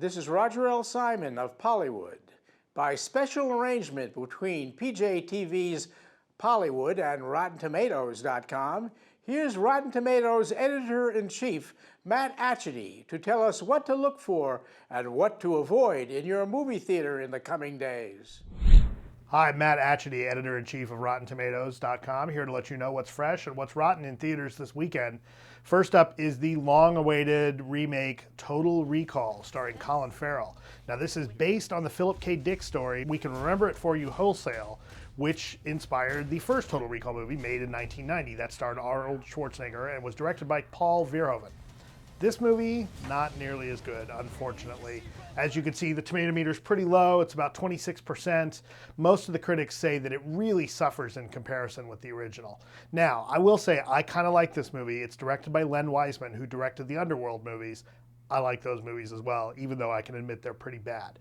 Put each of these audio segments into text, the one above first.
This is Roger L. Simon of Pollywood. By special arrangement between PJTV's Pollywood and RottenTomatoes.com, here's Rotten Tomatoes Editor-in-Chief, Matt Atchity, to tell us what to look for and what to avoid in your movie theater in the coming days. Hi, Matt Atchity, Editor-in-Chief of RottenTomatoes.com, here to let you know what's fresh and what's rotten in theaters this weekend. First up is the long-awaited remake Total Recall, starring Colin Farrell. Now, this is based on the Philip K. Dick story, We Can Remember It For You Wholesale, which inspired the first Total Recall movie made in 1990. That starred Arnold Schwarzenegger and was directed by Paul Verhoeven. This movie, not nearly as good, unfortunately. As you can see, the tomato meter is pretty low. It's about 26%. Most of the critics say that it really suffers in comparison with the original. Now, I will say I kind of like this movie. It's directed by Len Wiseman, who directed the Underworld movies. I like those movies as well, even though I can admit they're pretty bad.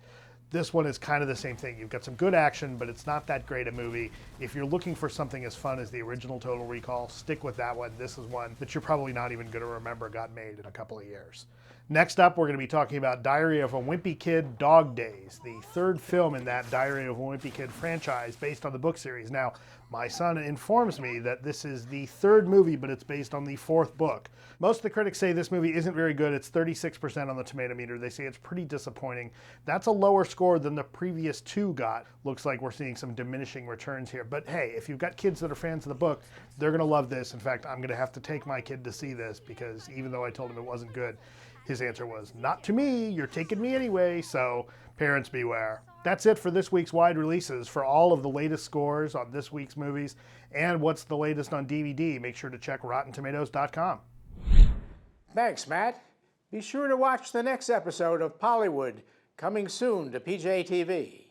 This one is kind of the same thing. You've got some good action, but it's not that great a movie. If you're looking for something as fun as the original Total Recall, stick with that one. This is one that you're probably not even going to remember got made in a couple of years. Next up, we're going to be talking about Diary of a Wimpy Kid: Dog Days, the third film in that Diary of a Wimpy Kid franchise based on the book series. Now, my son informs me that this is the third movie, but it's based on the fourth book. Most of the critics say this movie isn't very good. It's 36% on the tomato meter. They say it's pretty disappointing. That's a lower score than the previous two got. Looks like we're seeing some diminishing returns here. But hey, if you've got kids that are fans of the book, they're going to love this. In fact, I'm going to have to take my kid to see this because even though I told him it wasn't good, his answer was, "Not to me, you're taking me anyway," so parents beware. That's it for this week's wide releases. For all of the latest scores on this week's movies and what's the latest on DVD, make sure to check RottenTomatoes.com. Thanks, Matt. Be sure to watch the next episode of Pollywood, coming soon to PJTV.